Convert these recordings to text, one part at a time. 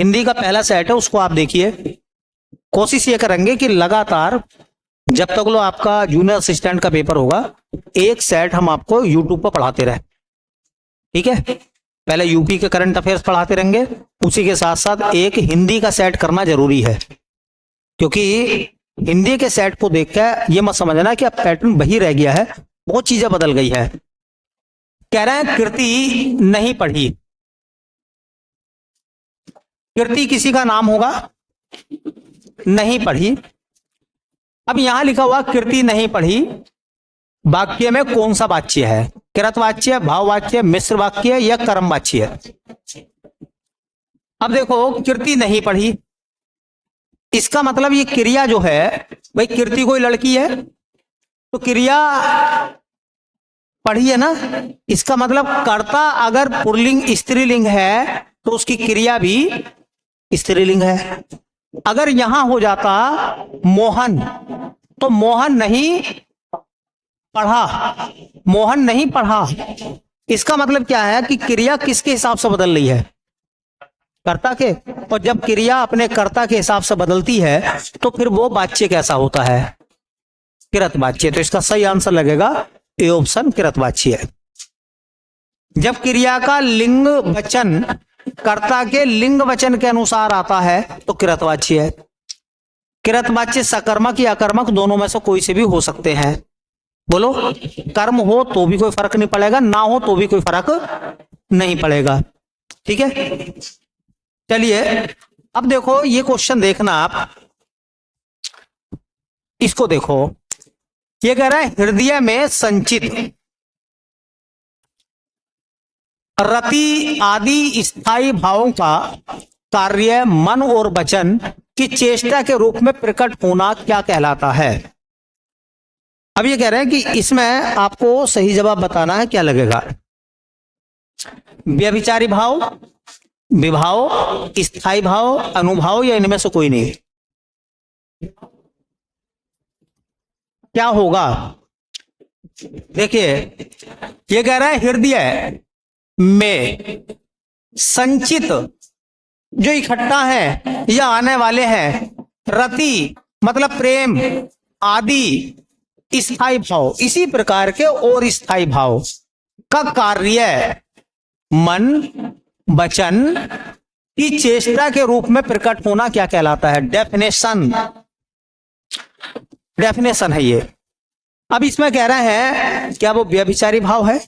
हिंदी का पहला सेट है, उसको आप देखिए। कोशिश ये करेंगे कि लगातार जब तक लो आपका जूनियर असिस्टेंट का पेपर होगा, एक सेट हम आपको यूट्यूब पर पढ़ाते रहे। ठीक है, पहले यूपी के करंट अफेयर्स पढ़ाते रहेंगे, उसी के साथ साथ एक हिंदी का सेट करना जरूरी है, क्योंकि हिंदी के सेट को देखकर ये मत समझना कि अब पैटर्न वही रह गया है, बहुत चीजें बदल गई है। कह रहे हैं कीर्ति नहीं पढ़ी। कीर्ति किसी का नाम होगा, नहीं पढ़ी। अब यहां लिखा हुआ कीर्ति नहीं पढ़ी, वाक्य में कौन सा वाच्य है? कृतवाच्य, भाववाच्य, मिश्र वाक्य या कर्म वाच्य? अब देखो, कीर्ति नहीं पढ़ी, इसका मतलब ये क्रिया जो है, भाई कीर्ति कोई लड़की है तो क्रिया पढ़ी है ना, इसका मतलब कर्ता अगर पुल्लिंग स्त्रीलिंग है तो उसकी क्रिया भी स्त्रीलिंग है। अगर यहां हो जाता मोहन, तो मोहन नहीं पढ़ा, मोहन नहीं पढ़ा, इसका मतलब क्या है कि क्रिया किसके हिसाब से बदल रही है? कर्ता के। और जब क्रिया अपने कर्ता के हिसाब से बदलती है तो फिर वो वाच्य कैसा होता है? कृतवाच्य। तो इसका सही आंसर लगेगा ए ऑप्शन, कृतवाच्य है। जब क्रिया का लिंग वचन कर्ता के लिंग वचन के अनुसार आता है तो कृतवाच्य है। कृतवाच्य सकर्मक या अकर्मक दोनों में से कोई से भी हो सकते हैं। बोलो, कर्म हो तो भी कोई फर्क नहीं पड़ेगा, ना हो तो भी कोई फर्क नहीं पड़ेगा। ठीक है, चलिए अब देखो ये क्वेश्चन देखना आप, इसको देखो। ये कह रहा है हृदय में संचित रति आदि स्थायी भावों का कार्य मन और वचन की चेष्टा के रूप में प्रकट होना क्या कहलाता है? अब ये कह रहे हैं कि इसमें आपको सही जवाब बताना है, क्या लगेगा? व्यभिचारी भाव, विभाव, स्थायी भाव, अनुभाव या इनमें से कोई नहीं? क्या होगा? देखिए, ये कह रहा है हृदय में संचित जो इकट्ठा है या आने वाले हैं, रति मतलब प्रेम, आदि स्थायी भाव, इसी प्रकार के और स्थायी भाव का कार्य मन वचन की चेष्टा के रूप में प्रकट होना क्या कहलाता है? डेफिनेशन, डेफिनेशन है ये। अब इसमें कह रहे हैं क्या वो व्यभिचारी भाव है,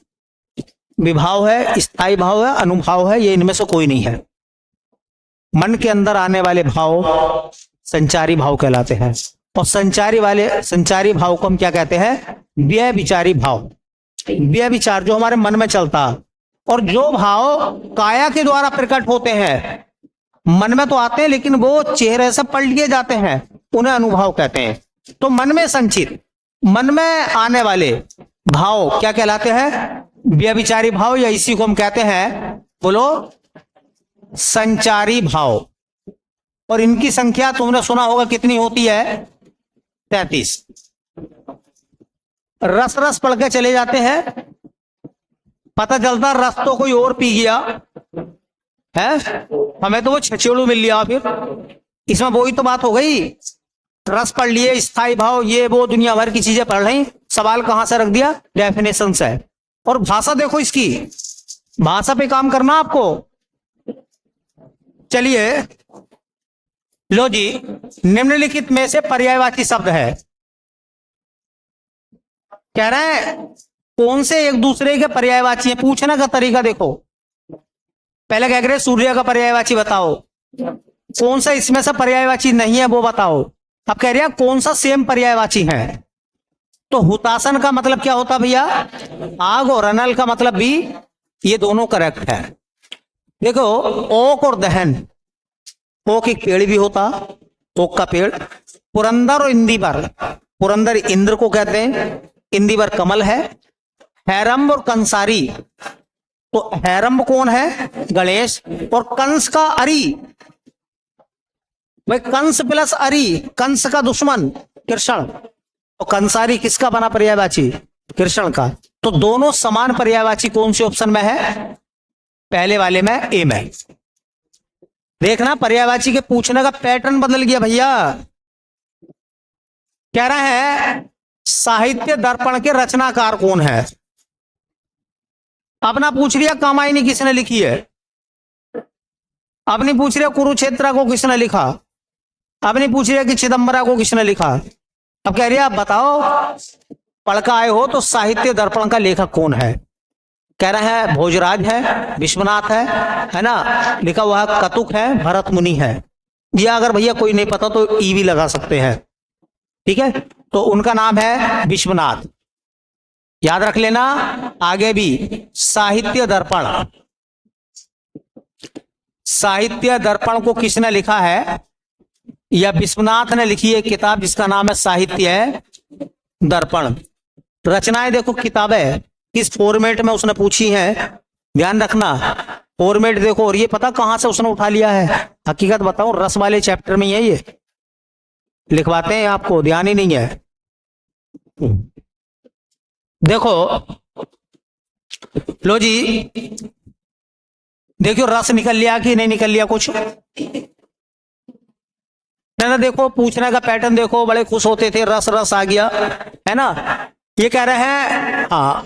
विभाव है, स्थायी भाव है, अनुभाव है, ये इनमें से कोई नहीं है। मन के अंदर आने वाले भाव संचारी भाव कहलाते हैं, और संचारी भाव को हम क्या कहते हैं? व्यभिचारी भाव। व्यभिचार जो हमारे मन में चलता, और जो भाव काया के द्वारा प्रकट होते हैं, मन में तो आते हैं लेकिन वो चेहरे से पलट लिए जाते हैं, उन्हें अनुभाव कहते हैं। तो मन में संचित, मन में आने वाले भाव क्या कहलाते हैं? व्यभिचारी भाव, या इसी को हम कहते हैं, बोलो, संचारी भाव। और इनकी संख्या तुमने सुना होगा कितनी होती है? 33। रस रस पढ़ के चले जाते हैं, पता चलता रस तो कोई और पी गया है, हमें तो वो छछेड़ू मिल लिया। फिर इसमें वही तो बात हो गई, रस पढ़ लिए, स्थायी भाव, ये वो दुनिया भर की चीजें पढ़ रही, सवाल कहां से रख दिया? डेफिनेशन से। और भाषा देखो इसकी, भाषा पे काम करना आपको। चलिए लो जी, निम्नलिखित में से पर्यायवाची शब्द है। कह रहे हैं कौन से एक दूसरे के पर्यायवाची है? पूछने का तरीका देखो, पहले कह रहे सूर्य का पर्यायवाची बताओ, कौन सा इसमें से पर्यायवाची नहीं है वो बताओ। अब कह रहे हैं कौन सा सेम पर्यायवाची है? तो हुतासन का मतलब क्या होता भैया? आग, और अनल का मतलब भी, ये दोनों करेक्ट है। देखो, ओक और दहन, ओक एक पेड़ भी होता, ओक का पेड़। पुरंदर और इंदिवर, पुरंदर इंद्र को कहते हैं, इंदिवर कमल है। हैरंब और कंसारी, तो हैरंब कौन है? गणेश। और कंस का अरी, भाई कंस प्लस अरी, कंस का दुश्मन कृष्ण, तो कंसारी किसका बना पर्यायवाची? कृष्ण का। तो दोनों समान पर्यायवाची कौन से ऑप्शन में है? पहले वाले में, ए में। देखना पर्यायवाची के पूछने का पैटर्न बदल गया भैया। कह रहा है साहित्य दर्पण के रचनाकार कौन है। अपना पूछ लिया कामायनी किसने लिखी है, अब नहीं पूछ रहे कुरुक्षेत्र को किसने लिखा, अब नहीं पूछ रहे कि चिदंबरा को किसने लिखा। अब कह रही है आप बताओ पढ़ कर आए हो तो साहित्य दर्पण का लेखक कौन है। कह रहे हैं भोजराज है, विश्वनाथ है ना, लिखा हुआ कतुक है, भरत मुनि है। या अगर भैया कोई नहीं पता तो ई भी लगा सकते हैं, ठीक है। तो उनका नाम है विश्वनाथ, याद रख लेना। आगे भी साहित्य दर्पण, साहित्य दर्पण को किसने लिखा है, या विश्वनाथ ने लिखी है किताब जिसका नाम है साहित्य दर्पण। रचनाएं देखो किताबें किस फॉर्मेट में उसने पूछी है, ध्यान रखना फॉर्मेट देखो। और ये पता कहां से उसने उठा लिया है, हकीकत बताऊं रस वाले चैप्टर में ये लिखवाते हैं आपको, ध्यान ही नहीं है। देखो लो जी, देखियो रस निकल लिया कि नहीं निकल लिया कुछ है ना। देखो पूछने का पैटर्न देखो, बड़े खुश होते थे रस रस आ गया है ना। ये कह रहे हैं हाँ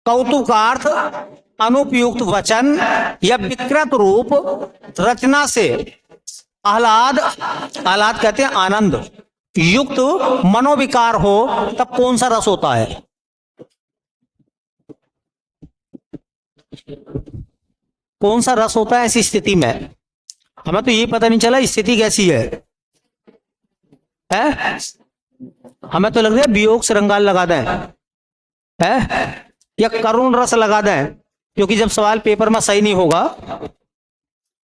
कौतुकार्थ अनुपयुक्त वचन या विकृत रूप रचना से आह्लाद, आह्लाद कहते हैं आनंद युक्त मनोविकार हो तब कौन सा रस होता है। कौन सा रस होता है ऐसी स्थिति में। हमें तो ये पता नहीं चला स्थिति कैसी है, हमें तो लग रहा है वियोग श्रृंगार लगा दें है या करुण रस लगा दें, क्योंकि जब सवाल पेपर में सही नहीं होगा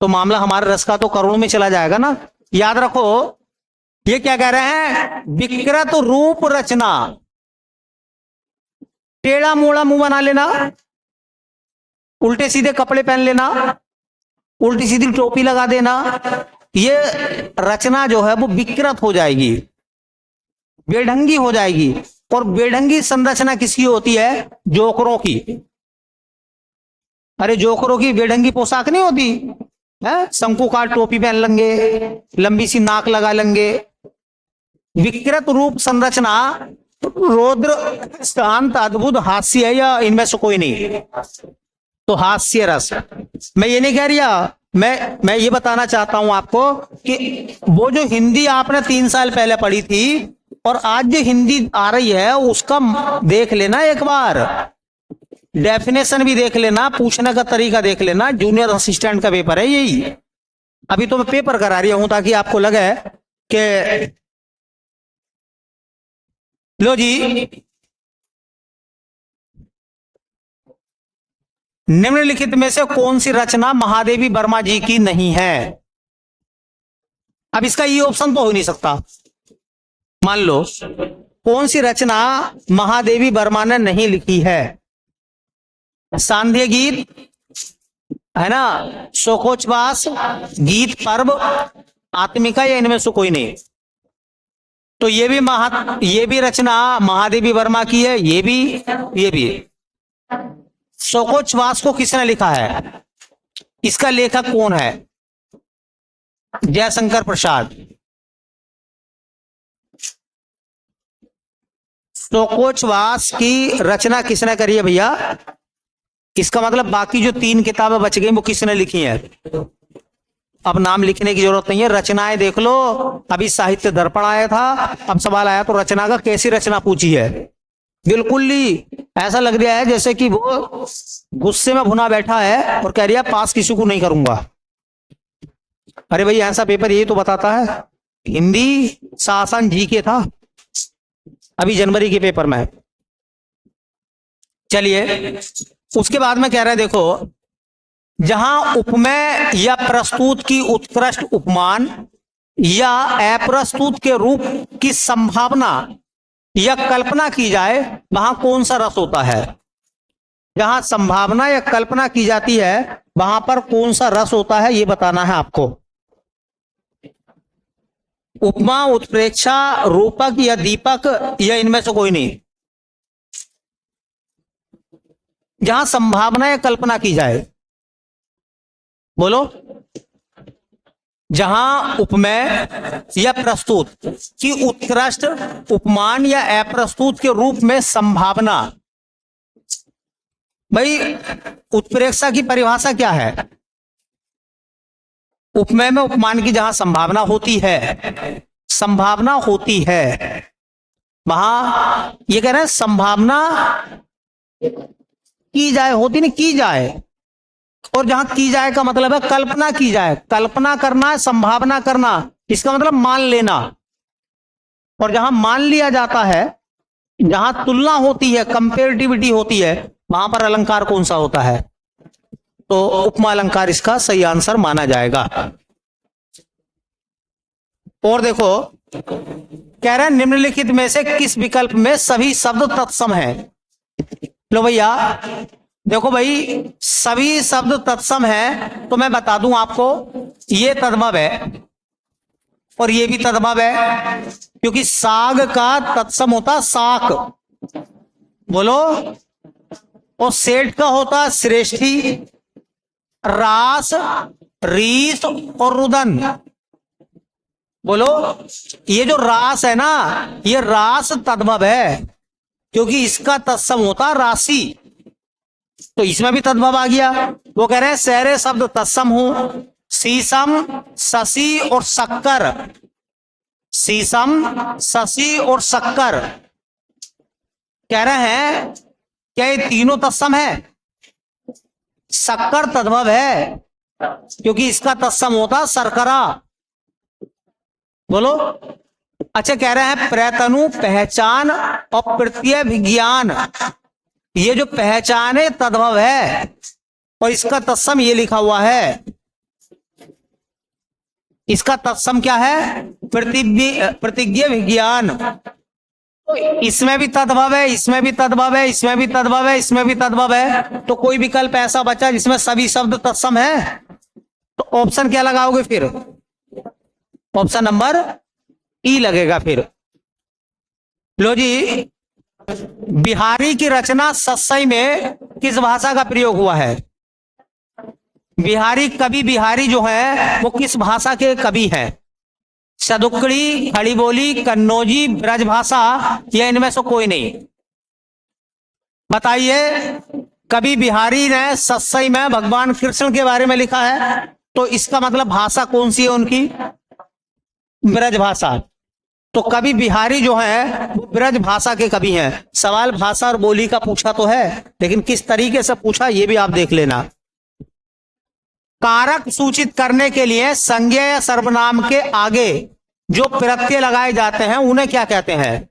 तो मामला हमारे रस का तो करुण में चला जाएगा ना। याद रखो ये क्या कह रहे हैं, विकृत रूप रचना, टेढ़ा मोड़ा मुंह बना लेना, उल्टे सीधे कपड़े पहन लेना, उल्टी सीधी टोपी लगा देना, ये रचना जो है वो विकृत हो जाएगी, बेढंगी हो जाएगी। और बेढंगी संरचना किसकी होती है, जोकरों की। अरे जोकरों की बेढंगी पोशाक नहीं होती है, शंकुकार टोपी पहन लेंगे, लंबी सी नाक लगा लेंगे। विकृत रूप संरचना रौद्र शांत अद्भुत हास्य है या इनमें से कोई नहीं, तो हास्य रस। मैं ये नहीं कह रहा, मैं ये बताना चाहता हूं आपको कि वो जो हिंदी आपने 3 साल पहले पढ़ी थी और आज जो हिंदी आ रही है उसका देख लेना एक बार, डेफिनेशन भी देख लेना, पूछने का तरीका देख लेना। जूनियर असिस्टेंट का पेपर है यही, अभी तो मैं पेपर करा रही हूं ताकि आपको लगे कि लो जी निम्नलिखित में से कौन सी रचना महादेवी वर्मा जी की नहीं है। अब इसका ये ऑप्शन तो हो नहीं सकता। मान लो कौन सी रचना महादेवी वर्मा ने नहीं लिखी है, सांध्य गीत है ना, शोकोच्छ्वास, गीत पर्व, आत्मिका, या इनमें से कोई नहीं। तो ये भी रचना महादेवी वर्मा की है, ये भी। शोकोच्छ्वास को किसने लिखा है, इसका लेखक कौन है, जयशंकर प्रसाद। शोकोच्छ्वास की रचना किसने करी है भैया, इसका मतलब बाकी जो 3 किताबें बच गई वो किसने लिखी है। अब नाम लिखने की जरूरत नहीं है, रचनाएं देख लो। अभी साहित्य दर्पण आया था, अब सवाल आया तो रचना का कैसी रचना पूछी है। बिल्कुल ही ऐसा लग रहा है जैसे कि वो गुस्से में भुना बैठा है और कह रहा है पास किसी को नहीं करूंगा। अरे भाई ऐसा पेपर यही तो बताता है, हिंदी शासन जी के था अभी जनवरी के पेपर में। चलिए उसके बाद में कह रहे हैं देखो, जहां उपमेय या प्रस्तुत की उत्कृष्ट उपमान या अप्रस्तुत के रूप की संभावना या कल्पना की जाए वहां कौन सा रस होता है। जहां संभावना या कल्पना की जाती है वहां पर कौन सा रस होता है, ये बताना है आपको। उपमा, उत्प्रेक्षा, रूपक या दीपक, या इनमें से कोई नहीं। जहां संभावना या कल्पना की जाए, बोलो। जहां उपमेय या प्रस्तुत की उत्कृष्ट उपमान या अप्रस्तुत के रूप में संभावना। भाई उत्प्रेक्षा की परिभाषा क्या है? उपमेय में उपमान की जहां संभावना होती है वहां ये कह रहे हैं संभावना की जाए, होती नहीं की जाए, और जहां की जाए का मतलब है कल्पना की जाए। कल्पना करना है, संभावना करना, इसका मतलब मान लेना। और जहां मान लिया जाता है, जहां तुलना होती है, कंपेरेटिविटी होती है, वहां पर अलंकार कौन सा होता है? तो उपमा अलंकार इसका सही आंसर माना जाएगा। और देखो कह रहे हैं निम्नलिखित में से किस विकल्प में सभी शब्द तत्सम है? लो भैया देखो भाई, सभी शब्द तत्सम है तो मैं बता दूं आपको, ये तद्भव है और ये भी तद्भव है, क्योंकि साग का तत्सम होता साक, बोलो, और सेठ का होता श्रेष्ठी, रास, रीस और रुदन, बोलो। ये जो रास है ना, ये रास तद्भव है, क्योंकि इसका तत्सम होता राशि, तो इसमें भी तद्भव आ गया। वो कह रहे हैं सारे शब्द तत्सम हो, शीशम, शशि और शक्कर। शीशम, शशि और शक्कर कह रहे हैं क्या ये तीनों तत्सम है? शक्कर तद्भव है, क्योंकि इसका तत्सम होता शर्करा, बोलो। अच्छा, कह रहे हैं प्रतनु, पहचान और प्रत्यय विज्ञान, ये जो पहचान है तद्भव है और इसका तत्सम ये लिखा हुआ है, इसका तत्सम क्या है? प्रतिज्ञ विज्ञान। तो इसमें भी तद्भव है, इसमें भी तद्भव है, इसमें भी तद्भव है, इसमें भी तद्भव है, तो कोई विकल्प ऐसा बचा जिसमें सभी शब्द तत्सम है? तो ऑप्शन क्या लगाओगे फिर? ऑप्शन नंबर ई लगेगा फिर। लो जी, बिहारी की रचना सत्सई में किस भाषा का प्रयोग हुआ है? बिहारी कवि बिहारी जो है वो किस भाषा के कवि हैं? सदुक्कड़ी, खड़ी बोली, कन्नौजी, ब्रजभाषा, या इनमें से कोई नहीं? बताइए। कवि बिहारी ने सत्सई में भगवान कृष्ण के बारे में लिखा है, तो इसका मतलब भाषा कौन सी है उनकी? ब्रजभाषा। तो कवि बिहारी जो है वो ब्रज भाषा के कवि हैं। सवाल भाषा और बोली का पूछा तो है, लेकिन किस तरीके से पूछा ये भी आप देख लेना। कारक सूचित करने के लिए संज्ञा या सर्वनाम के आगे जो प्रत्यय लगाए जाते हैं उन्हें क्या कहते हैं?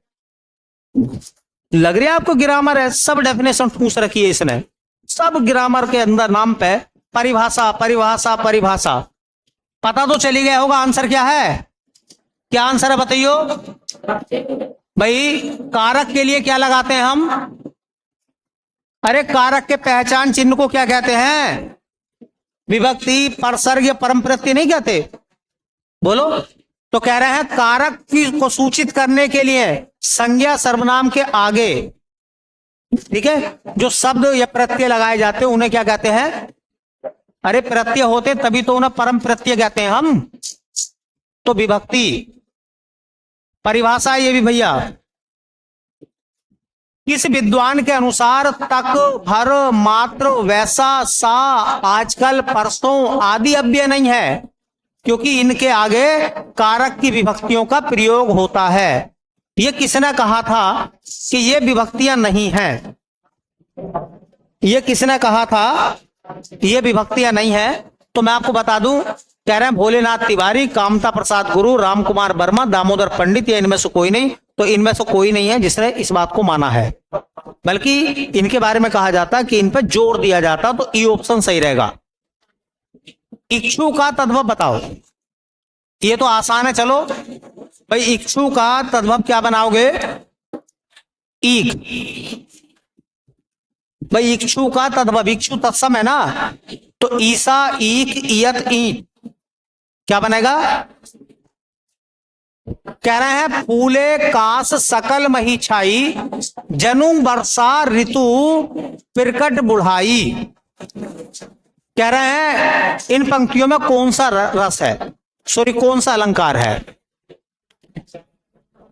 लग रहा है आपको ग्रामर है, सब डेफिनेशन पूछ रखी है इसने, सब ग्रामर के अंदर नाम पे परिभाषा परिभाषा परिभाषा। पता तो चली गया होगा आंसर क्या है? क्या आंसर है बताइयो भाई। कारक के लिए क्या लगाते हैं हम? अरे कारक के पहचान चिन्ह को क्या कहते हैं? विभक्ति, परसर्ग या परम प्रत्यय नहीं कहते, बोलो। तो कह रहे हैं कारक को सूचित करने के लिए संज्ञा सर्वनाम के आगे, ठीक है, जो शब्द या प्रत्यय लगाए जाते हैं उन्हें क्या कहते हैं? अरे प्रत्यय होते तभी तो उन्हें परम प्रत्यय कहते हैं हम, तो विभक्ति। परिभाषा ये भी भैया, किस विद्वान के अनुसार तक, भर, मात्र, वैसा, सा, आजकल, परसों आदि अव्यय नहीं है, क्योंकि इनके आगे कारक की विभक्तियों का प्रयोग होता है। ये किसने कहा था कि ये विभक्तियां नहीं हैं? ये किसने कहा था ये विभक्तियां नहीं है? तो मैं आपको बता दूं, कह रहे हैं भोलेनाथ तिवारी, कामता प्रसाद गुरु, राम कुमार वर्मा, दामोदर पंडित, या इनमें से कोई नहीं। तो इनमें से कोई नहीं है जिसने इस बात को माना है, बल्कि इनके बारे में कहा जाता कि इन पर जोर दिया जाता, तो ई ऑप्शन सही रहेगा। इक्षु का तद्भव बताओ, ये तो आसान है। चलो भाई, इक्षु का तद्भव क्या बनाओगे? ईक। भाई इक्षु का तद्भव, इक्षु तत्सम है ना, तो ईसा, ईक, इयत, ईट क्या बनेगा? कह रहे हैं फूले कास सकल मही छाई, जनु वर्षा ऋतु प्रकट बुढ़ाई। कह रहे हैं इन पंक्तियों में कौन सा रस है? सॉरी, कौन सा अलंकार है?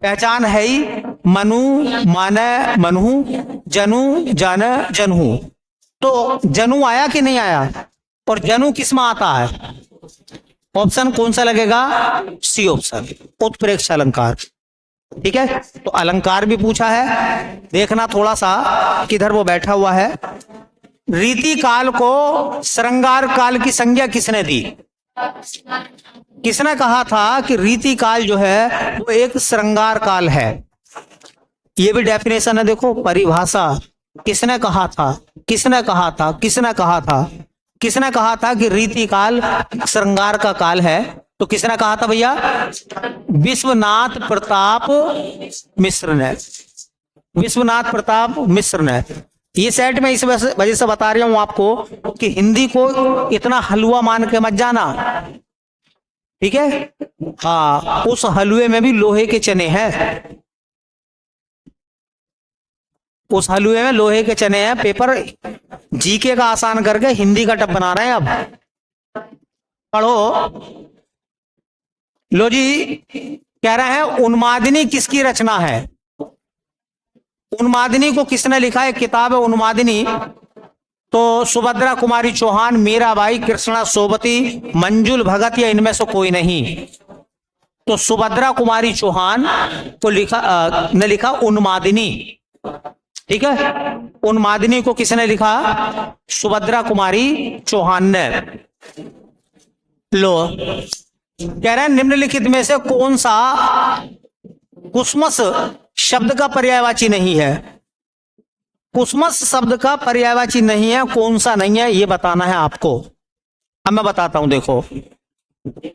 पहचान है ही, मनु माने मनु, जनु जान जनहू। तो जनु आया कि नहीं आया? और जनु किस में आता है? ऑप्शन कौन सा लगेगा? सी ऑप्शन, उत्प्रेक्ष अलंकार। ठीक है, तो अलंकार भी पूछा है। देखना थोड़ा सा किधर वो बैठा हुआ है। रीति काल को श्रृंगार काल की संज्ञा किसने दी? किसने कहा था कि रीति काल जो है वो एक श्रृंगार काल है? ये भी डेफिनेशन है, देखो परिभाषा। किसने कहा था? किसने कहा था? किसने कहा था? किसने कहा था कि रीति काल श्रृंगार का काल है? तो किसने कहा था भैया? विश्वनाथ प्रताप मिश्र ने। विश्वनाथ प्रताप मिश्र ने। ये सेट में इस वजह से बता रहा हूं आपको कि हिंदी को इतना हलवा मान के मत जाना। ठीक है, हाँ, उस हलवे में भी लोहे के चने हैं। उस हलवे में लोहे के चने हैं। पेपर जीके का आसान करके हिंदी का टफ बना रहे हैं। अब पढ़ो। लो जी, कह रहे हैं उन्मादिनी किसकी रचना है? उन्मादिनी को किसने लिखा है? किताब है उन्मादिनी। तो सुभद्रा कुमारी चौहान, मीराबाई, कृष्णा सोबती, मंजुल भगत या इनमें से कोई नहीं? तो सुभद्रा कुमारी चौहान को ने लिखा उन्मादिनी। ठीक है, उन्मादिनी को किसने लिखा? सुभद्रा कुमारी चौहान ने। लो, कह रहे हैं निम्नलिखित में से कौन सा कुसमस शब्द का पर्यायवाची नहीं है? कुसमस शब्द का पर्यायवाची नहीं है, कौन सा नहीं है ये बताना है आपको। अब मैं बताता हूं, देखो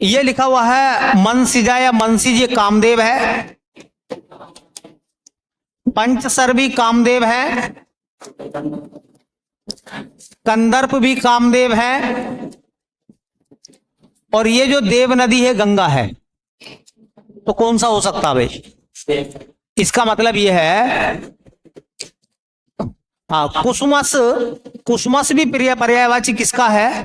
ये लिखा हुआ है मनसिजा या मनसिज, ये कामदेव है। पंचसर भी कामदेव है, कंदर्प भी कामदेव है, और ये जो देव नदी है गंगा है। तो कौन सा हो सकता भाई? इसका मतलब यह है, हाँ, कुसुमस। कुसुमस भी प्रिय पर्यायवाची किसका है?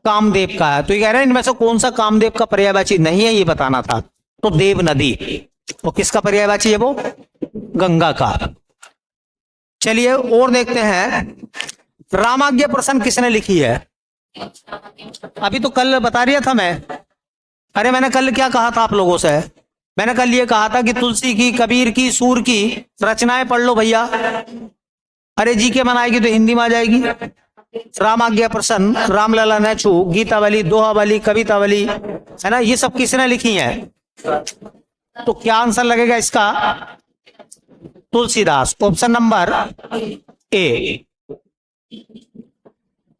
कामदेव का है। तो ये कह रहे हैं इनमें से कौन सा कामदेव का पर्यायवाची नहीं है, ये बताना था। तो देव नदी। तो किसका पर्यायवाची है? वो गंगा का। चलिए और देखते हैं, रामाज्ञा प्रसन्न किसने लिखी है? अभी तो कल बता रहा था मैं। अरे मैंने कल क्या कहा था आप लोगों से? मैंने कल ये कहा था कि तुलसी की, कबीर की, सूर की रचनाएं पढ़ लो भैया। अरे जी के बनाएगी तो हिंदी में आ जाएगी। रामाज्ञा प्रसन्न, रामलला नेचू, गीतावली, दोहावली, कवितावली, है ना, ये सब किसने लिखी है? तो क्या आंसर लगेगा इसका? Tulsidas. Option number A.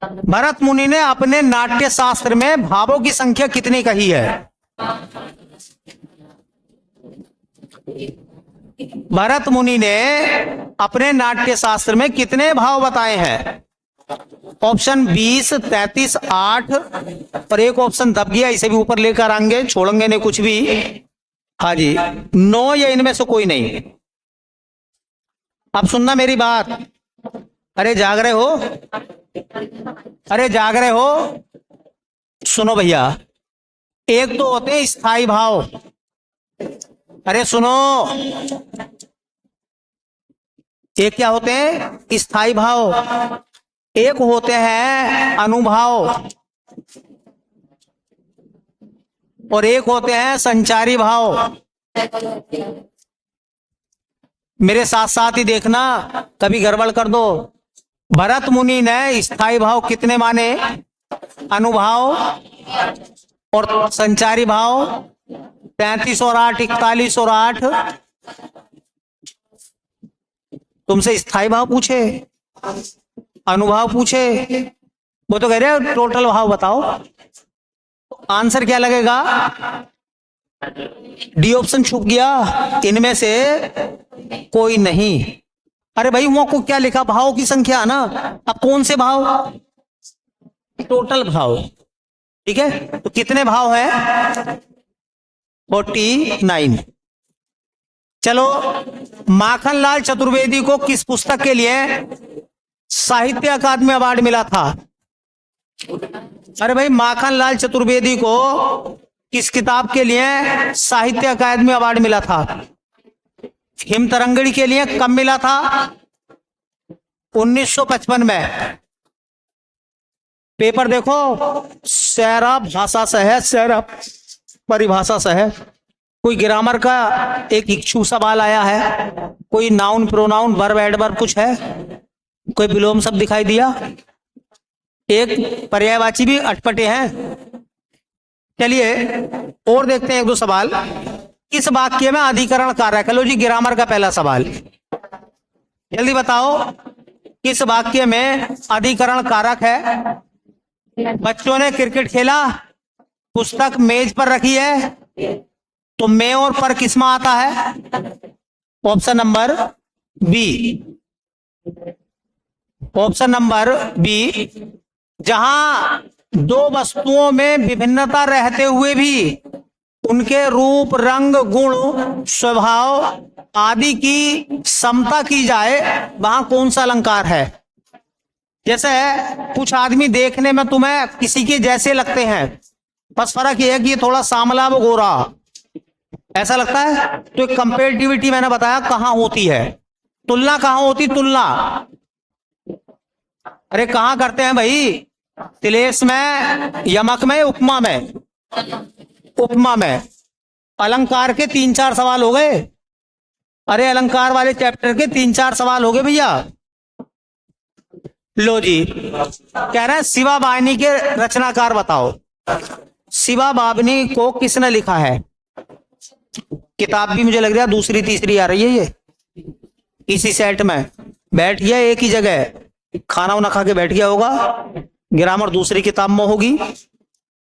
Bharat मुनि ने अपने नाट्य शास्त्र में भावों की संख्या कितनी कही है? भरत मुनि ने अपने नाट्य शास्त्र में कितने भाव बताए हैं? ऑप्शन 20, 33, 8 और एक ऑप्शन दब गया, इसे भी ऊपर लेकर आएंगे, छोड़ेंगे नहीं कुछ भी। हाँ जी, 9 या इनमें से कोई नहीं। अब सुनना मेरी बात। अरे जाग रहे हो? अरे जाग रहे हो? सुनो भैया, एक तो होते हैं स्थायी भाव। अरे सुनो, एक क्या होते हैं? स्थायी भाव। एक होते हैं अनुभाव, और एक होते हैं संचारी भाव। मेरे साथ साथ ही देखना, कभी गड़बड़ कर दो। भरत मुनि ने स्थायी भाव कितने माने? अनुभाव और संचारी भाव 33 और 8, 41 और 8। तुमसे स्थायी भाव पूछे, अनुभाव पूछे, वो तो कह रहे हैं टोटल भाव बताओ। तो आंसर क्या लगेगा? डी ऑप्शन छुप गया, इनमें से कोई नहीं। अरे भाई वहां को क्या लिखा? भाव की संख्या ना। अब कौन से भाव? टोटल भाव। ठीक है, तो कितने भाव है? 49। चलो, माखनलाल चतुर्वेदी को किस पुस्तक के लिए साहित्य अकादमी अवार्ड मिला था? अरे भाई माखनलाल चतुर्वेदी को किस किताब के लिए साहित्य अकादमी अवार्ड मिला था? हिमतरंगिणी के लिए कब मिला था? 1955 में। पेपर देखो, सहरा भाषा से है, सहरा परिभाषा से है। कोई ग्रामर का एक इच्छू सवाल आया है, कोई नाउन प्रोनाउन वर्ब एडवर्ब कुछ है, कोई विलोम शब्द दिखाई दिया, एक पर्यायवाची भी अटपटे हैं। चलिए और देखते हैं एक दो सवाल। किस वाक्य में अधिकरण कारक है? लो जी, ग्रामर का पहला सवाल, जल्दी बताओ, किस वाक्य में अधिकरण कारक है? बच्चों ने क्रिकेट खेला, पुस्तक मेज पर रखी है, तो में और पर किसमें आता है? Option number B. Option number B. जहां दो वस्तुओं में विभिन्नता रहते हुए भी उनके रूप, रंग, गुण, स्वभाव आदि की समता की जाए, वहां कौन सा अलंकार है? जैसे कुछ आदमी देखने में तुम्हें किसी के जैसे लगते हैं, बस फर्क यह है कि ये थोड़ा सांवला वो गोरा, ऐसा लगता है। तो एक कंपेरेटिविटी मैंने बताया कहां होती है, तुलना कहां होती? तुलना अरे कहां करते हैं भाई? तिलेश में, यमक में, उपमा में? उपमा में। अलंकार के 3-4 सवाल हो गए। अरे अलंकार वाले चैप्टर के 3-4 सवाल हो गए भैया। लो जी, कह रहे हैं शिवा वाहिनी के रचनाकार बताओ। शिवा वाहिनी को किसने लिखा है? किताब भी मुझे लग रहा है दूसरी तीसरी आ रही है ये, इसी सेट में बैठ गया एक ही जगह, खाना वाना खा के बैठ गया होगा। ग्रामर दूसरी किताब में होगी,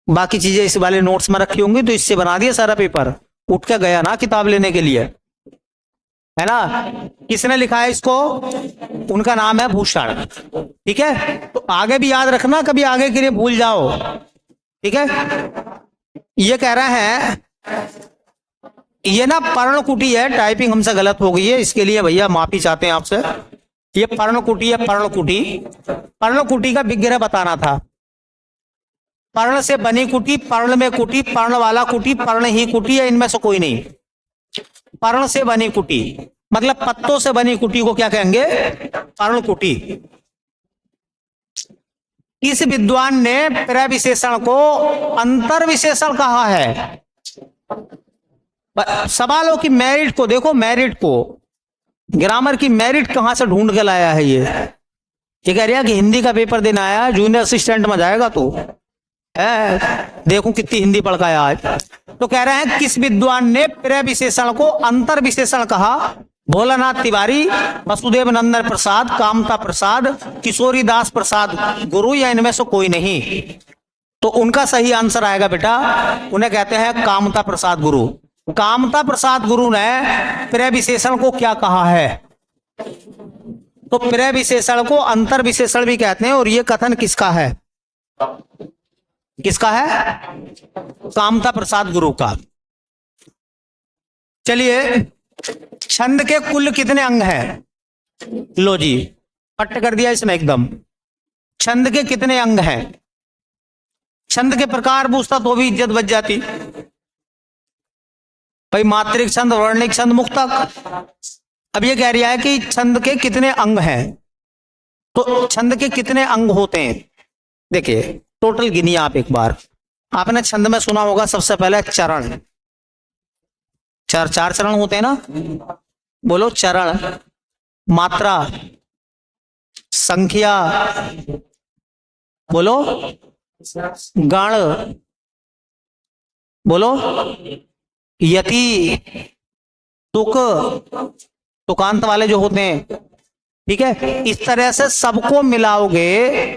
बाकी चीजें इस वाले नोट्स में रखी होंगी, तो इससे बना दिया सारा पेपर। उठ के गया ना किताब लेने के लिए, है ना? किसने लिखा है इसको? उनका नाम है भूषण। ठीक है, तो आगे भी याद रखना, कभी आगे के लिए भूल जाओ। ठीक है, ये कह रहे हैं, ये ना पर्णकुटी है, टाइपिंग हमसे गलत हो गई है, इसके लिए भैया माफी चाहते हैं आपसे। ये पर्णकुटी है, पर्णकुटी। पर्णकुटी का विग्रह बताना था। पर्ण से बनी कुटी, पर्ण में कुटी, पर्ण वाला कुटी, पर्ण ही कुटी, है इनमें से कोई नहीं। पर्ण से बनी कुटी मतलब पत्तों से बनी कुटी को क्या कहेंगे? पर्णकुटी। इस विद्वान ने प्रविशेषण को अंतर विशेषण कहा है। सवालों की मेरिट को देखो, मेरिट को, ग्रामर की मेरिट कहां से ढूंढ के लाया है ये कह रहा है कि हिंदी का पेपर देना आया, जूनियर असिस्टेंट में जाएगा तो देखो कितनी हिंदी पढ़ का आज। तो कह रहे हैं किस विद्वान ने प्रविशेषण को अंतर विशेषण कहा? भोलानाथ तिवारी, वसुदेव नंदन प्रसाद, कामता प्रसाद, किशोरी दास प्रसाद गुरु, या इनमें से कोई नहीं? तो उनका सही आंसर आएगा बेटा, उन्हें कहते हैं कामता प्रसाद गुरु। कामता प्रसाद गुरु ने प्रविशेषण को क्या कहा है? तो प्रविशेषण को अंतर विशेषण भी कहते हैं, और यह कथन किसका है? किसका है? कामता प्रसाद गुरु का। चलिए, छंद के कुल कितने अंग हैं? लो जी, पट्ट कर दिया इसने एकदम। छंद के कितने अंग हैं? छंद के प्रकार पूछता तो भी इज्जत बच जाती भाई। मात्रिक छंद, वर्णिक छंद, मुक्तक। अब ये कह रहा है कि छंद के कितने अंग हैं, तो छंद के कितने अंग होते हैं? देखिए टोटल गिनिए आप एक बार। आपने छंद में सुना होगा सबसे पहले चरण, चार चरण होते हैं ना, बोलो। चरण, मात्रा, संख्या, बोलो, गण, बोलो, यति, तुक, तुकांत वाले जो होते हैं। ठीक है, इस तरह से सबको मिलाओगे,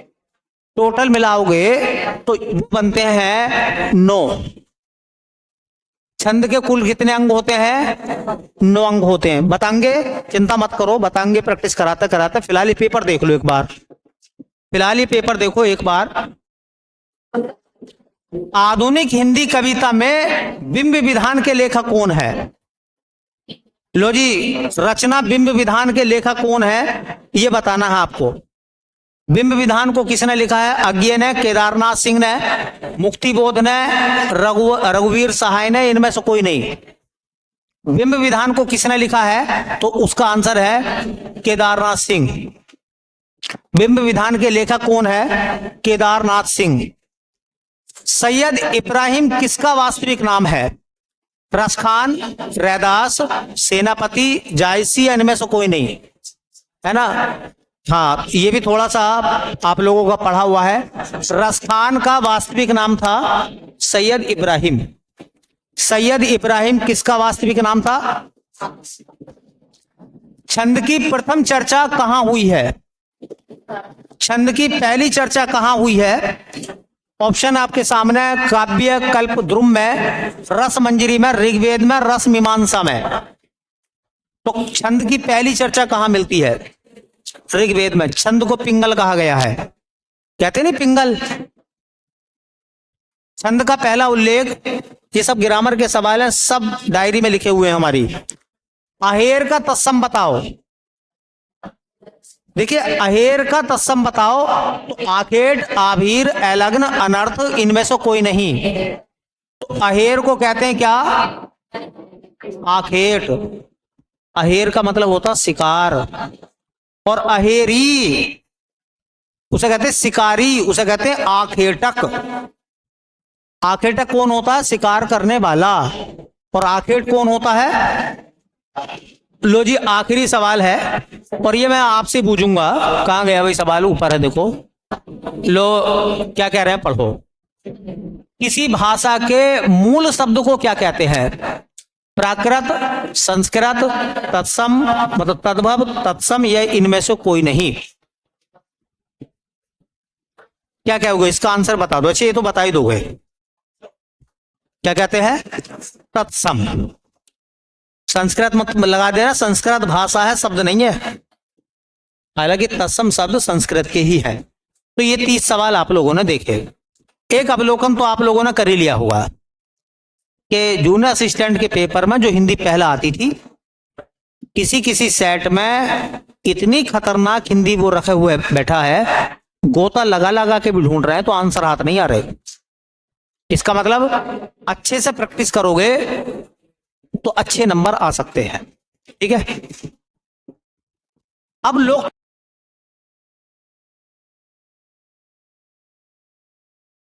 टोटल मिलाओगे तो बनते हैं 9। छंद के कुल कितने अंग होते हैं? 9 अंग होते हैं। बताएंगे, चिंता मत करो, बताएंगे प्रैक्टिस कराते कराते। फिलहाल ये पेपर देख लो एक बार, फिलहाल ये पेपर देखो एक बार। आधुनिक हिंदी कविता में बिंब विधान के लेखक कौन है? लो जी, रचना बिंब विधान के लेखक कौन है ये बताना है आपको। बिंब विधान को किसने लिखा है? अज्ञे ने, केदारनाथ सिंह ने, मुक्तिबोध ने, रघुवीर सहाय ने, इनमें से कोई नहीं। बिंब विधान को किसने लिखा है? तो उसका आंसर है केदारनाथ सिंह। बिंब विधान के लेखक कौन है? केदारनाथ सिंह। सैयद इब्राहिम किसका वास्तविक नाम है? रसखान, रैदास, सेनापति, जायसी, इनमें से कोई नहीं, है ना। हाँ, ये भी थोड़ा सा आप लोगों का पढ़ा हुआ है। रसखान का वास्तविक नाम था सैयद इब्राहिम। सैयद इब्राहिम किसका वास्तविक नाम था? छंद की प्रथम चर्चा कहां हुई है? छंद की पहली चर्चा कहां हुई है? ऑप्शन आपके सामने है, काव्य कल्प द्रुम में, रस मंजरी में, ऋग्वेद में, रस मीमांसा में। तो छंद की पहली चर्चा कहां मिलती है? ऋग्वेद में। छंद को पिंगल कहा गया है, कहते नहीं पिंगल। छंद का पहला उल्लेख, ये सब ग्रामर के सवाल हैं, सब डायरी में लिखे हुए हैं हमारी। अहेर का तत्सम बताओ। देखिए, अहेर का तत्सम बताओ, तो आखेट, आभीर, एलग्न, अनर्थ, इनमें से कोई नहीं। तो अहेर को कहते हैं क्या? आखेट। अहेर का मतलब होता शिकार। और अहेरी उसे कहते हैं शिकारी, उसे कहते हैं आखेटक। आखेटक कौन होता है? शिकार करने वाला। और आखेट कौन होता है? लो जी, आखिरी सवाल है, और ये मैं आपसे पूछूंगा। कहां गया भाई सवाल? ऊपर है, देखो। लो, क्या कह रहे हैं, पढ़ो। किसी भाषा के मूल शब्द को क्या कहते हैं? प्राकृत, संस्कृत, तत्सम, मतलब तद्भव, तत्सम, या इनमें से कोई नहीं। क्या कहोगे? इसका आंसर बता दो। अच्छा, ये तो बता ही दोगे। क्या कहते हैं? तत्सम। संस्कृत मत लगा देना, संस्कृत भाषा है, शब्द नहीं है। हालांकि तत्सम शब्द संस्कृत के ही है। तो ये 30 सवाल आप लोगों ने देखे। एक अवलोकन तो आप लोगों ने कर ही लिया होगा कि जूनियर असिस्टेंट के पेपर में जो हिंदी पहला आती थी, किसी किसी सेट में इतनी खतरनाक हिंदी वो रखे हुए बैठा है, गोता लगा लगा के भी ढूंढ रहे हैं, तो आंसर हाथ नहीं आ रहे। इसका मतलब अच्छे से प्रैक्टिस करोगे तो अच्छे नंबर आ सकते हैं। ठीक है। अब लोग